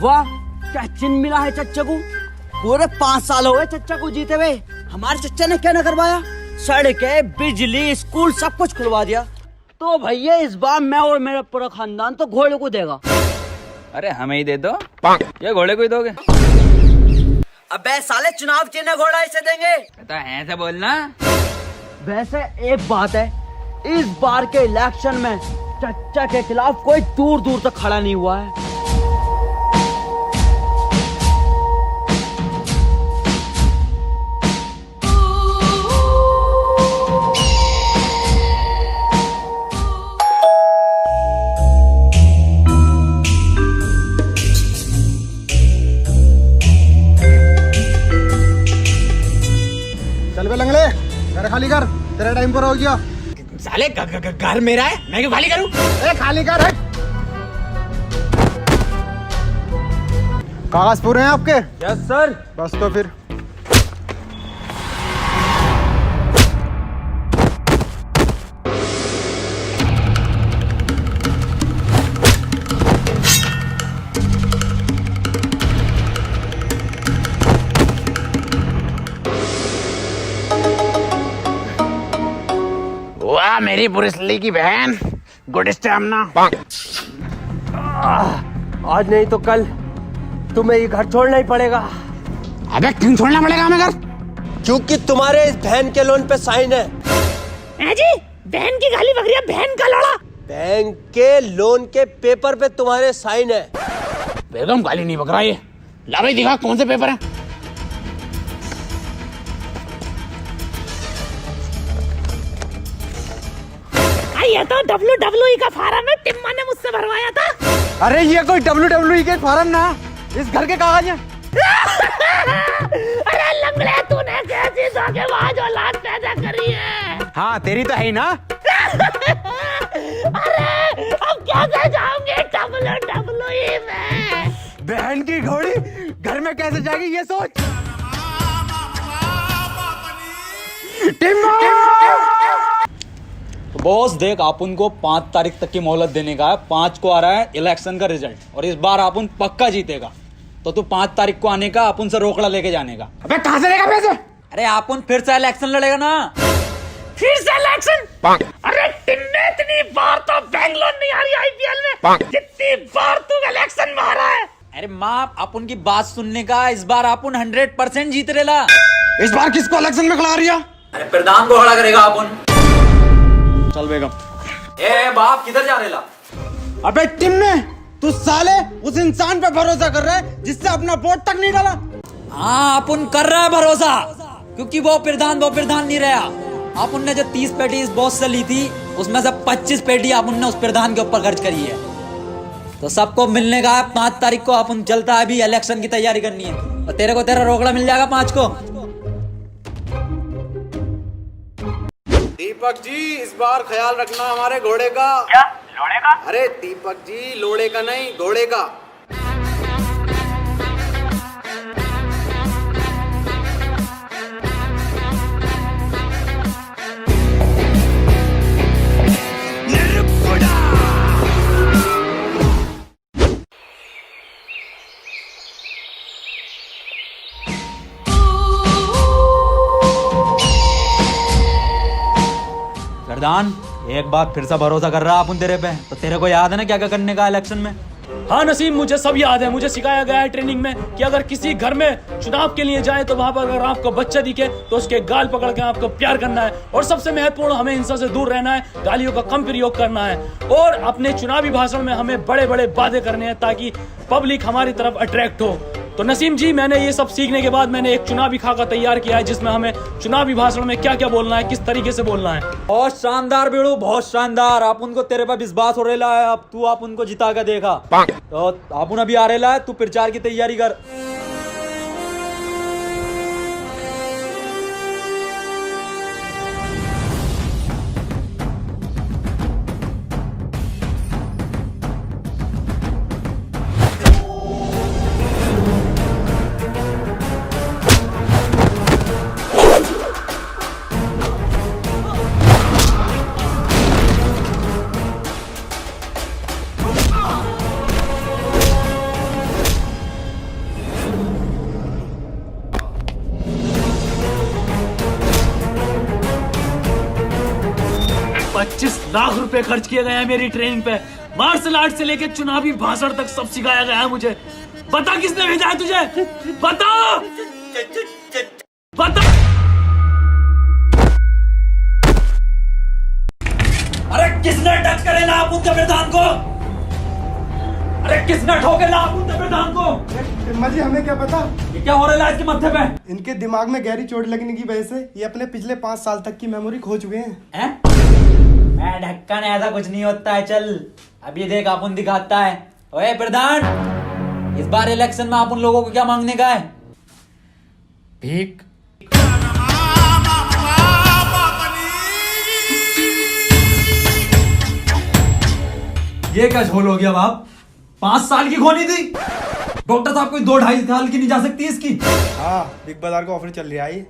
वाह, क्या चिन्ह मिला है चच्चा को। पूरे 5 साल हो गए चच्चा को जीते हुए। हमारे चच्चा ने क्या न करवाया, सड़कें, बिजली, स्कूल सब कुछ खुलवा दिया। तो भैया इस बार मैं और मेरा पूरा खानदान तो घोड़े को देगा। अरे हमें ही दे दो या घोड़े को ही दोगे? अबे साले, चुनाव चिन्ह घोड़ा इसे देंगे। तो ऐसे बोलना। वैसे एक बात है, इस बार के इलेक्शन में चच्चा के खिलाफ कोई दूर दूर तक खड़ा नहीं हुआ है। चल बे लंगड़े, घर खाली कर, तेरा टाइम पर हो गया। साले घर मेरा है, मैं क्यों खाली करूं? खाली कर। हट। कागज पूरे हैं आपके? Yes sir. बस तो फिर वाह मेरी पुलिसली की बहन, गुड स्टैमिना। आज नहीं तो कल तुम्हें ये घर छोड़ना ही पड़ेगा। अबे क्यों छोड़ना पड़ेगा हमें घर? क्योंकि तुम्हारे इस बहन के लोन पे साइन है। जी बहन की गाली बकरिया, बहन का लड़ा। बैंक के लोन के पेपर पे तुम्हारे साइन है। बेगम गाली नहीं बकरा ये। ला भाई दिखा कौन से पेपर हैं। ये तो WWE का फार्म है, टिम्मा ने मुझसे भरवाया था। अरे ये कोई WWE के फॉर्म ना, इस घर के कागज हैं। अरे लंगड़े, तूने कैसी धोखेबाज औलाद पैदा करी है। हाँ तेरी तो है ही ना। अरे अब कैसे जाऊंगे WWE में? बहन की घोड़ी घर में कैसे जाएगी ये सोच। तो बॉस देख, आप उनको 5 तारीख तक की मोहलत देने का है। 5 को आ रहा है इलेक्शन का रिजल्ट और इस बार आप पक्का जीतेगा। तो तू 5 तारीख को आने का, आप उनसे रोकड़ा लेके जाने का। अबे कहाँ से लेगा पैसे? अरे आप फिर से इलेक्शन लड़ेगा ना। फिर से इलेक्शन? अरे टिन्ने, इतनी बार तो बैंगलोर नहीं आ रही IPL में, जितनी बार तू इलेक्शन में आ रहा है। अरे माँ, आप उनकी बात सुनने का, इस बार आप 100% जीत रेला। इस बार किसको इलेक्शन में खड़ा रिया? अरे प्रधान को खड़ा करेगा आप। चल बेगम। ए बाप, किधर जा रेला? अबे टिम्मे, तू साले उस इंसान पे भरोसा कर रहा है जिससे अपना वोट तक नहीं डाला। हाँ, अपन कर रहा है भरोसा, क्योंकि वो प्रधान नहीं रहा। आप उनने जो 30 पेटी इस बॉस से ली थी, उसमें से 25 पेटी आप उनने उस प्रधान के ऊपर खर्च करी है। तो सबको मिलने का 5 तारीख को अपन चलता है, अभी इलेक्शन की तैयारी करनी है। और तेरे को तेरा रोकड़ा मिल जाएगा 5 को। दीपक जी, इस बार ख्याल रखना हमारे घोड़े का। क्या लोड़े का? अरे दीपक जी, लोड़े का नहीं, घोड़े का। प्रधान, एक बार फिर से भरोसा कर रहा अपन तेरे पे। तो तेरे को याद है ना क्या क्या करने का इलेक्शन में? हाँ नसीम, मुझे सब याद है। मुझे सिखाया गया है ट्रेनिंग में कि अगर किसी घर में चुनाव के लिए जाए तो वहां पर अगर आपको बच्चा दिखे तो उसके गाल पकड़ के आपको प्यार करना है। और सबसे महत्वपूर्ण, हमें हिंसा से दूर रहना है, गालियों का कम प्रयोग करना है। और अपने चुनावी भाषण में हमें बड़े बड़े वादे करने हैं ताकि पब्लिक हमारी तरफ अट्रैक्ट हो। तो नसीम जी, मैंने ये सब सीखने के बाद मैंने एक चुनावी खाका तैयार किया है, जिसमें हमें चुनावी भाषण में क्या क्या बोलना है, किस तरीके से बोलना है। बहुत शानदार बेड़ू, बहुत शानदार। आप उनको तेरे पे विश्वास हो रहा है। अब तू आप उनको जिता के देखा। तो आप अभी आ रहा है, तू प्रचार की तैयारी कर। लाख रुपए खर्च किए गए हैं मेरी ट्रेनिंग पे। मार्शल आर्ट से लेके चुनावी भाषण तक सब सिखाया गया है मुझे। बता किसने भेजा है तुझे? बता बता। अरे किसने टक्कर ना उनके प्रधान को? अरे किसने ठोके ना उनके प्रधान को? टिम्मा जी हमें क्या पता, ये क्या हो रहा है इसके माथे पे? इनके दिमाग में गहरी चोट लगने की वजह से ये अपने पिछले 5 साल तक की मेमोरी खो चुके हैं। ढक्कन ऐसा कुछ नहीं होता है। चल अभी देख अपन दिखाता है। ओए प्रधान, इस बार इलेक्शन में आप उन लोगों को क्या मांगने का है? भीख। ये क्या झोल हो गया बाप? 5 साल की खोनी थी। डॉक्टर साहब कोई 2-2.5 साल की नहीं जा सकती इसकी। हाँ, बिग बाजार का ऑफर चल रहा है।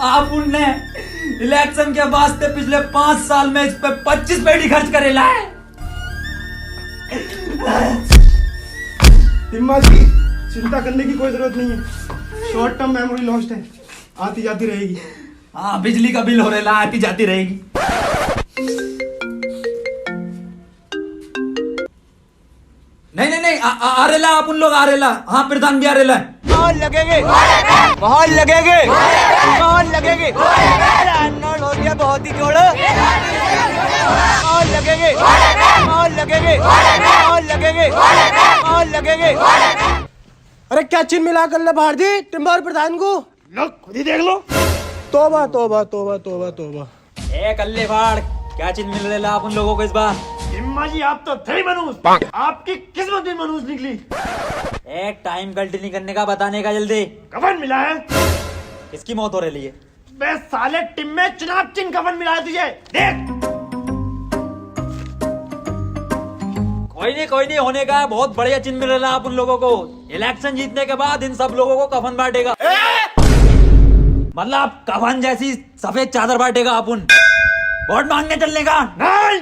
आप उनने इलेक्शन के वास्ते पिछले 5 साल में इस पे 25 पेटी खर्च करेला है। टिम्मा जी चिंता करने की कोई जरूरत नहीं है, शॉर्ट टर्म मेमोरी लॉस्ट है, आती जाती रहेगी। हाँ, बिजली का बिल हो रहा है, आती जाती रहेगी। नहीं आरेला आप उन लोग आरेला। हाँ, प्रधान भी आरेला है। बहुत लगेंगे बहुत लगेंगे बहुत लगेंगे। अनोल हो गया बहुत ही जोड़। बहुत लगेंगे बहुत लगेंगे बहुत लगेंगे बहुत लगेंगे। अरे क्या चिन्ह मिला कर ले बाहर दी टिम्मा और प्रधान को? लो खुद ही देख लो। तोबा तोबा तोबा तोबा तोबा। ए कल्ले फाड़, क्या चीज मिल रहा है आप उन लोगों को इस बार? टिम्मा जी आप तो थे ही मनूस, आपकी किस्मत भी मनूस निकली। एक टाइम गलती नहीं करने का, बताने का जल्दी। कफन मिला है। किसकी मौत हो रही है? बे साले टिम में चुनाव चिन्ह कफन मिला है तुझे, देख। कोई नहीं होने का है। बहुत बढ़िया चिन्ह मिल रहा है आप उन लोगों को। इलेक्शन जीतने के बाद इन सब लोगों को कफन बांटेगा। मतलब कफन जैसी सफेद चादर बांटेगा अपन। वोट मांगने चलने का नहीं,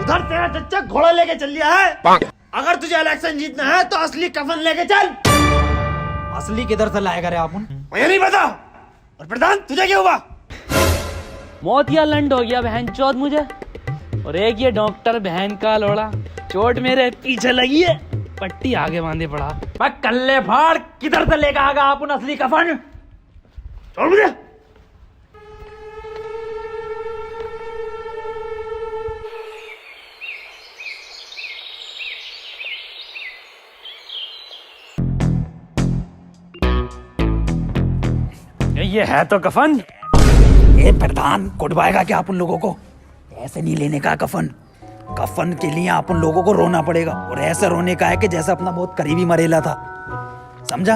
उधर तेरा चच्चा घोड़ा लेके चल लिया है। अगर तुझे इलेक्शन जीतना है तो असली कफन लेके चल। असली किधर से लाएगा रे अपन? मुझे नहीं पता। और प्रधान तुझे क्या हुआ? मौत या लंड हो गया बहन चौथ मुझे। और एक ये डॉक्टर बहन का लोड़ा, चोट मेरे पीछे लगी है, पट्टी आगे बांधे पड़ा। मैं कल्ले फाड़, किधर से लेकर आगा अपन असली कफन? छोड़ मुझे। ये है तो कफन। ये प्रधान कुटवाएगा क्या आप उन लोगों को? ऐसे नहीं लेने का कफन। कफन के लिए आप उन लोगों को रोना पड़ेगा, और ऐसा रोने का है कि जैसा अपना बहुत करीबी मरेला था। समझा?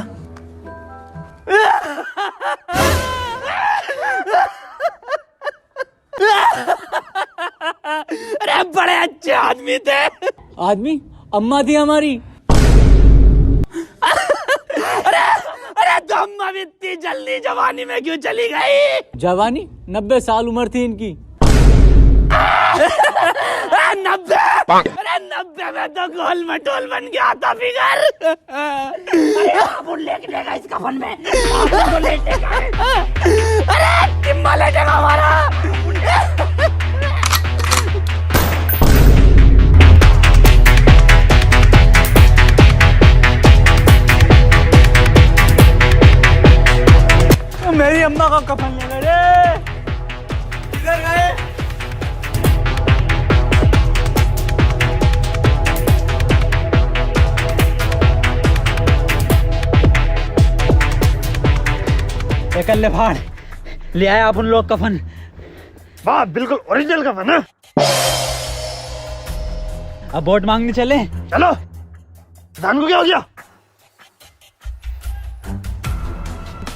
अरे बड़े अच्छे आदमी थे। आदमी? अम्मा थी हमारी। अरे तो अम्मा भी इतनी जल्दी जवानी में क्यों चली गई? जवानी 90 साल उम्र थी इनकी। 90? अरे 90 में तो गोल मटोल बन गया था फिगर। अरे आप लेटेगा इस कफन में। तो लेटेगा। अरे टिम्मा लेटेगा हमारा। मेरी अम्मा का कफन ले गए। किधर गए? कल्ले फाड़, ले आए आप उन लोग कफन। वाह, बिल्कुल ओरिजिनल कफन है। अब वोट मांगने चले। चलो। प्रधान को क्या हो गया?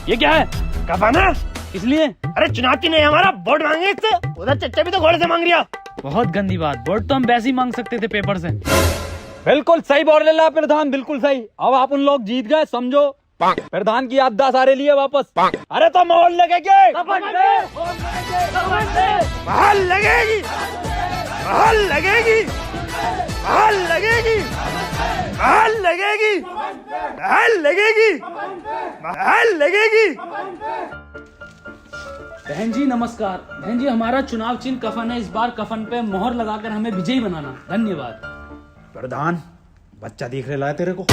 ये क्या है? कफन है। इसलिए? अरे चुनाव की नहीं, हमारा वोट मांगे इससे। उधर चच्चा भी तो घोड़े से मांग रिया। बहुत गंदी बात। वोट तो हम वैसे ही मांग सकते थे पेपर से। बिल्कुल सही बोल रहे प्रधान, बिल्कुल सही। अब आप उन लोग जीत गए समझो। प्रधान की याददाश्त आ रही है वापस। अरे तो मोहर लगेगी, महल लगेगी, महल लगेगी, महल लगेगी, महल लगेगी, महल लगेगी, महल लगेगी। बहन जी नमस्कार। बहन जी हमारा चुनाव चिन्ह कफन है, इस बार कफन पे मोहर लगाकर हमें विजयी बनाना। धन्यवाद। प्रधान बच्चा देख रहा है तेरे को।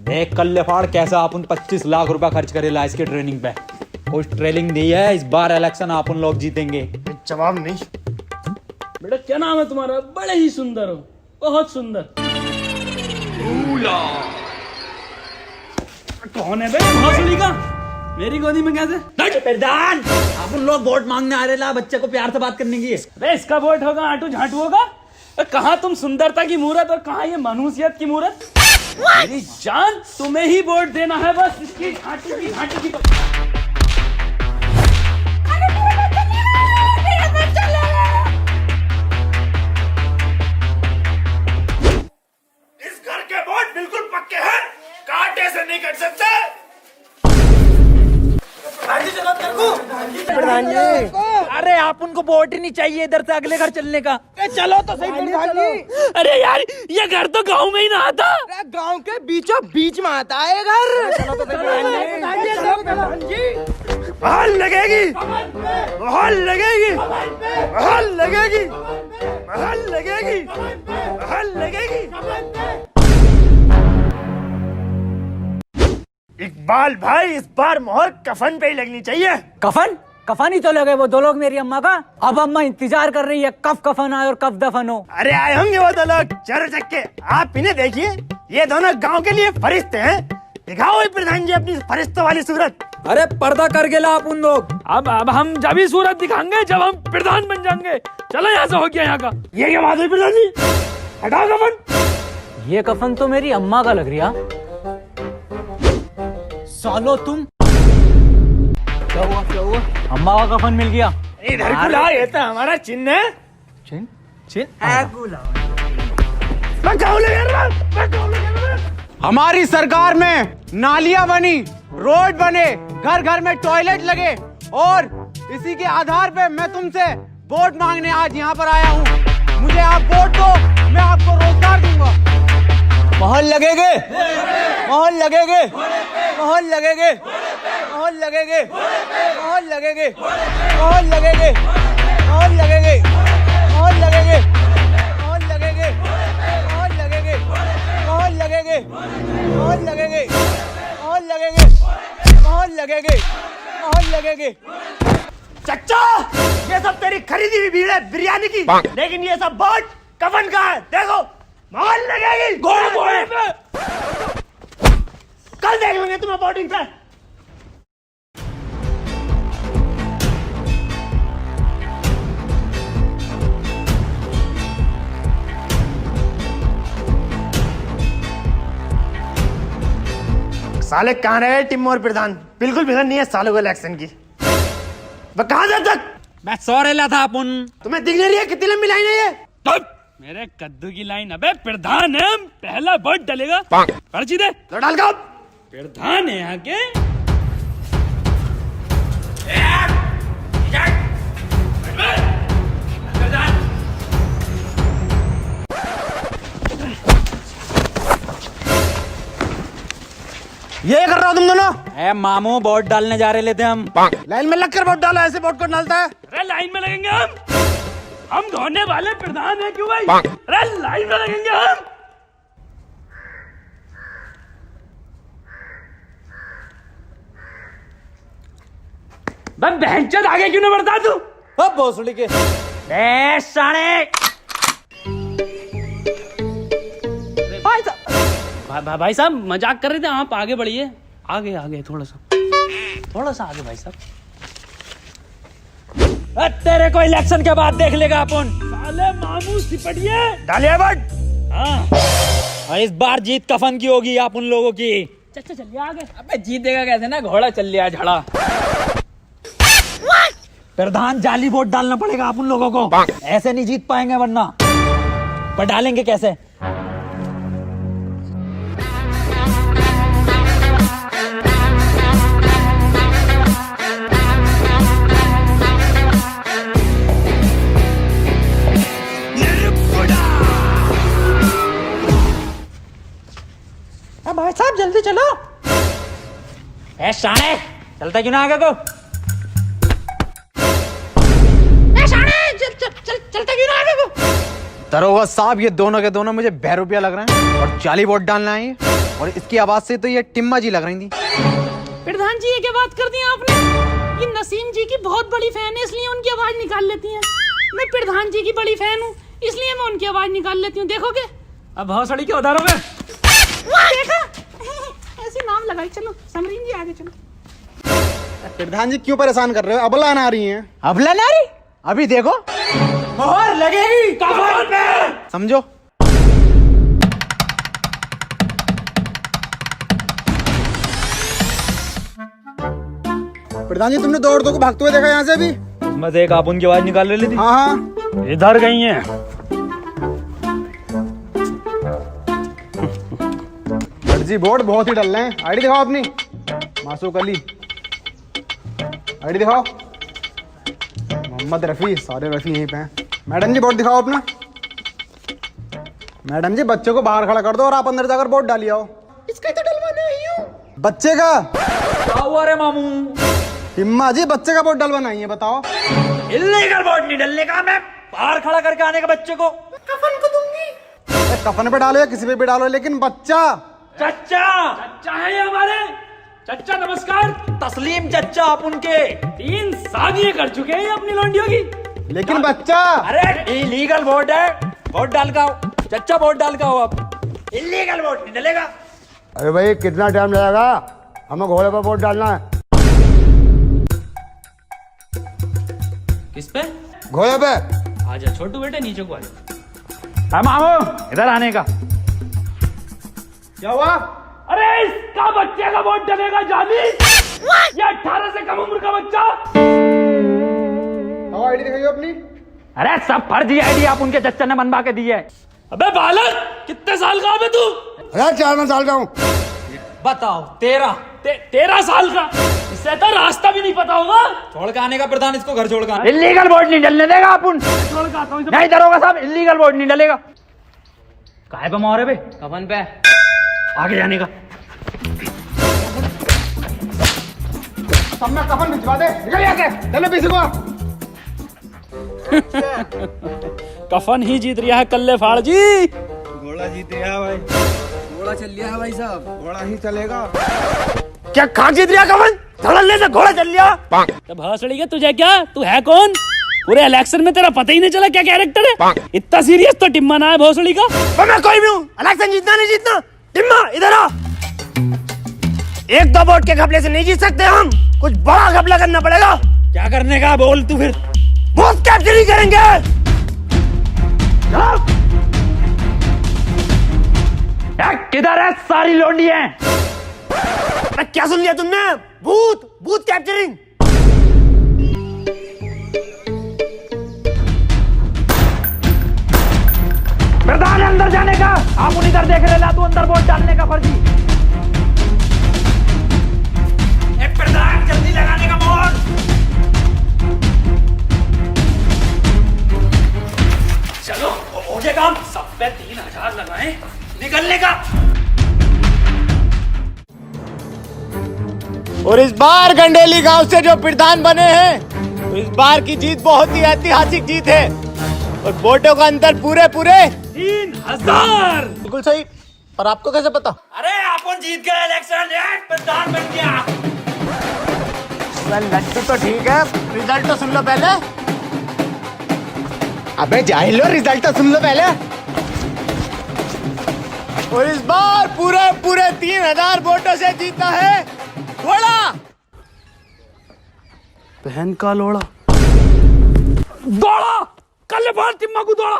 देख कल फाड़ कैसा अपन 25 लाख रुपया खर्च करेला इसके ट्रेनिंग पे। कुछ ट्रेनिंग दी है, इस बार इलेक्शन अपन लोग जीतेंगे। जवाब नहीं। बेटा क्या नाम है तुम्हारा? बड़े ही सुंदर हो, बहुत सुंदर। कौन है बे भोसड़ी का? मेरी गोदी में कैसे? प्रधान अपन लोग वोट मांगने आ रहे ला, बच्चे को प्यार से बात करने की। बे इसका वोट होगा आटू झाटू होगा? कहाँ तुम सुंदरता की मूरत और कहाँ ये मनुष्यत की मूरत? मेरी जान तुम्हें ही वोट देना है, बस इसकी झाटू की झाटू की। इस घर के वोट बिल्कुल पक्के हैं, कांटे से नहीं कट सकते। प्रधान जी अरे आप उनको वोट ही नहीं चाहिए इधर से अगले घर चलने का। चलो तो सही प्रधान जी। अरे यार ये घर तो गांव में ही ना आता। गांव के बीचों बीच में आता है घर। चलो तो सही प्रधान जी। बहाल लगेगी, बहाल लगेगी, बहाल लगेगी, बहाल लगेगी, बहाल लगेगी। इकबाल भाई इस बार मोहर कफन पे ही लगनी चाहिए। कफन कफन ही तो लगे वो दो लोग मेरी अम्मा का। अब अम्मा इंतजार कर रही है कब कफन आए और कब दफन हो। अरे आए होंगे वो दो लोग चर चक्के। आप इन्हें देखिए, ये दोनों गांव के लिए फरिश्ते हैं। दिखाओ प्रधान जी अपनी फरिश्तों वाली सूरत। अरे पर्दा कर गेला आप उन लोग। अब हम जब ही सूरत दिखाएंगे जब हम प्रधान बन जाएंगे। चलो यहाँ से हो गया यहाँ का। ये क्या बात है प्रधान जी? हटाओ कफन। ये कफन तो मेरी अम्मा का लग रहा। सालो तुम क्या हुआ क्या हुआ? अम्मा का कफन मिल गया। इधर गुलाब, ये तो हमारा चिन्ह है। चिन चिन हमारी सरकार में नालियां बनी, रोड बने, घर घर में टॉयलेट लगे और इसी के आधार पे मैं तुमसे वोट मांगने आज यहाँ पर आया हूँ। मुझे आप वोट दो, मैं आपको रोजगार दूंगा। मोहर लगेगे, मोहर लगेगे, मोहर लगेगे, मोहर लगेगे, मोहर लगेगे, मोहर लगेगे, मोहर लगेगे, मोहर लगेगे, मोहर लगेगे, मोहर लगेगे, मोहर लगेगे, मोहर लगेगे, मोहर लगेगे, मोहर लगेगे, मोहर लगेगे। चच्चा ये सब तेरी खरीदी हुई भीड़ है बिरयानी की, लेकिन ये सब वोट कफन का है। देखो मोहर लगेगी। घोड़े घोड़े पे। कल देख लेंगे तुम्हें वोटिंग पे। साले कहाँ रहे टिम्मो और प्रधान? बिल्कुल फिक्र नहीं है सालों को इलेक्शन की। वह कहाँ जब तक? मैं सो रेला था अपन। तुम्हें दिख नहीं रही है कितनी लंबी लाइन है ये? मेरे कद्दू की लाइन। अबे प्रधान है, पहला वोट डलेगा। पर्ची दे। तो डाल का प्रधान है यहाँ के। ये कर रहा हो तुम दोनों? ए मामू वोट डालने जा रहे लेते हम। लाइन में लगकर वोट डालो, ऐसे वोट कौन डालता है? अरे लाइन में लगेंगे हम धोने वाले प्रधान है क्यों भाई? अरे लाइन में लगेंगे हम। बहनचोद आगे क्यों नहीं बढ़ता तू? अब भोसड़ी के साले भाई साहब मजाक कर रहे थे, आप आगे बढ़िए। आगे आगे थोड़ा सा आगे भाई साहब। तेरे को इलेक्शन के बाद देख लेगा अपन। साले मामू सिपटिए। डालिए वोट। हाँ और इस बार जीत कफन की होगी आप उन लोगों की। चल चलिए आगे। अबे जीतेगा कैसे ना, घोड़ा चल लिया झड़ा। प्रधान जाली वोट डालना पड़ेगा आप उन लोगों को, ऐसे नहीं जीत पाएंगे वरना। पर डालेंगे कैसे? भाई साहब जल्दी चलो। ए साले चलता क्यों ना आगे को? चलता क्यों ना आगे को? दरोगा साहब, ये दोनों के दोनों मुझे बहरूपिया लग रहे हैं और जाली वोट डालना है और इसकी आवाज से तो ये टिम्मा जी लग रही थी। प्रधान जी, ये क्या बात कर दी आपने? ये नसीम जी की बहुत बड़ी फैन है, इसलिए उनकी आवाज निकाल लेती हैं। मैं प्रधान जी की बड़ी फैन हूँ, इसलिए मैं उनकी आवाज निकाल लेती हूँ। देखोगे? अब भौसड़ी के उधारों में देखा? ऐसे नाम लगाई। चलो समरीन जी, आगे चलो। प्रधान जी क्यों परेशान कर रहे हो? अबला ना रही है। अबला ना रही? अभी देखो, मोहर लगेगी कफन पे। समझो। प्रधान जी, तुमने दौड़ को भागते हुए देखा यहाँ से अभी? मैं देख, आप उनकी आवाज निकाल रही थी। हाँ हाँ, इधर गई हैं। जी वोट बहुत ही डल रहे हैं। आईडी दिखाओ अपनी। मासूक अली, आईडी दिखाओ। मोहम्मद रफी, सारे रफी यहीं पे हैं। मैडम जी वोट दिखाओ अपना। मैडम जी, बच्चे को बाहर खड़ा कर दो और आप अंदर जाकर वोट डालिए आओ। इसका तो डलवाना ही हूँ। बच्चे का? क्या हुआ रे मामू? हिम्मा जी, बच्चे का वोट डलवाना ही है, बताओ। इल्लीगल वोट नहीं डलने का, मैं बाहर खड़ा करके आने का बच्चे को। कफन को दूंगी। कफन पे डालो या किसी पे भी डालो, लेकिन बच्चा। चच्चा, चच्चा है ये हमारे। चच्चा नमस्कार। तस्लीम चच्चा, आप उनके 3 शादियां कर चुके हैं अपनी लौंडियों की। लेकिन बच्चा। अरे इलीगल वोट है, वोट डाल का आओ। चच्चा वोट डाल का आओ आप। इलीगल वोट नहीं डलेगा। अरे भाई, कितना टाइम लगेगा? हमें घोड़े पर वोट डालना है। किस पे? घोड़े पे। आजा छोटू बेटे, नीचे को आजा। मामू, इधर आने का। क्या हुआ? अरे इसका बच्चे का वोट डलेगा जानी। ये 18 से कम उम्र का बच्चा। आईडी दिखाइए अपनी। अरे सब फर्जी आईडी आप उनके चच्चा ने बनवा के दी है। अबे बालक, कितने साल का है तू? अरे 4 साल का हूँ। बताओ 13। 13 साल का? इससे तो रास्ता भी नहीं पता होगा। छोड़ के आने का प्रधान, इसको घर छोड़ के। इलीगल वोट नहीं डलने देगा अपन। छोड़ के आता हूं। नहीं दरोगा साहब, इलीगल वोट नहीं डलेगा। काहे पे मोहरे पे? कफन पे। आगे जाने का। सबने कफन भिजवा दे। निकल यहाँ से। चलो पीछे को। कफन ही जीत रहा है कल्ले फाड़ जी। घोड़ा जीत गया भाई। घोड़ा चल लिया है भाई साहब, घोड़ा ही चलेगा। क्या खा जीत रहा कफन? धड़ल्ले से घोड़ा चल लिया। तो भौसड़ी के तुझे क्या? तू है कौन? पूरे इलेक्शन में तेरा पता ही नहीं चला क्या कैरेक्टर है? इतना सीरियस तो टिम्मा ना है भौसड़ी का। मैं कोई भी हूँ, इलेक्शन जीतना नहीं जीतना। टिम्मा इधर आ। 1-2 वोट के घपले से नहीं जीत सकते हम, कुछ बड़ा घपला करना पड़ेगा। क्या करने का बोल तू फिर? बूथ कैप्चरिंग करेंगे। किधर है सारी लोंडियां? क्या सुन लिया तुमने? Booth capturing. प्रधान अंदर जाने का, आप उन इधर देख रहे ला, तू अंदर वोट डालने का फर्जी। प्रधान जल्दी लगाने का मोहर। चलो हो गया काम। सब पे 3000 लगाए, निकलने का। और इस बार गंडेली गांव से जो प्रधान बने हैं, तो इस बार की जीत बहुत ही ऐतिहासिक जीत है और वोटों का अंतर पूरे 3000। बिल्कुल सही। पर आपको कैसे पता? अरे अपन जीत गए इलेक्शन, प्रधान बन गया। लड्डू तो ठीक है, रिजल्ट तो सुन लो पहले। अबे जाहिलो, रिजल्ट तो सुन लो पहले। और इस बार पूरे 3000 वोटों से जीता है घोड़ा। बहन का लोड़ा। दौड़ा कल बार टिम्मा को दौड़ा।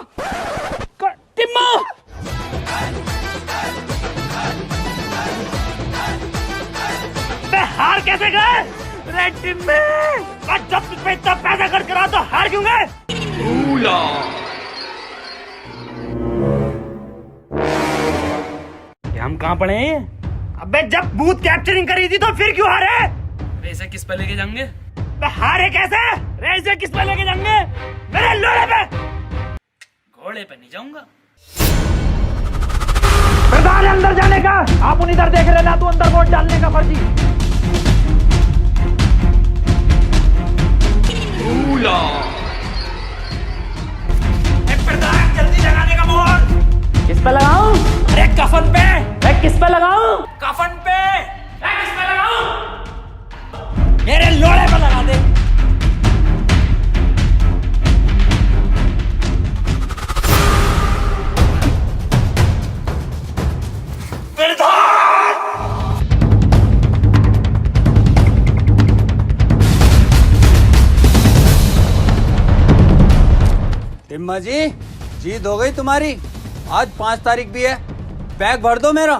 टिम्मा हार कैसे गए? रेड टीम में जब तुझ पे इतना पैसा खर्च करा तो हार क्यों गए? हम कहाँ पड़े हैं? अबे जब बूथ कैप्चरिंग करी थी तो फिर क्यों हारे? रेसे किस पे लेके जाएंगे? हारे कैसे? रेसे किस पे लेके जाएंगे? मेरे लोड़े पे। घोड़े पे नहीं जाऊंगा। प्रधान अंदर जाने का, आप उन इधर देख रहे ना, तू अंदर वोट डालने का फर्जी। प्रधान जल्दी लगाने का मोहर। किस पे लगाऊं? अरे कफन पे। किस पे लगाऊं? कफन पे। किस पे लगाऊं? मेरे लोड़े पे लगा दे। टिम्मा जी, जीत हो गई तुम्हारी। आज 5 तारीख भी है, बैग भर दो मेरा।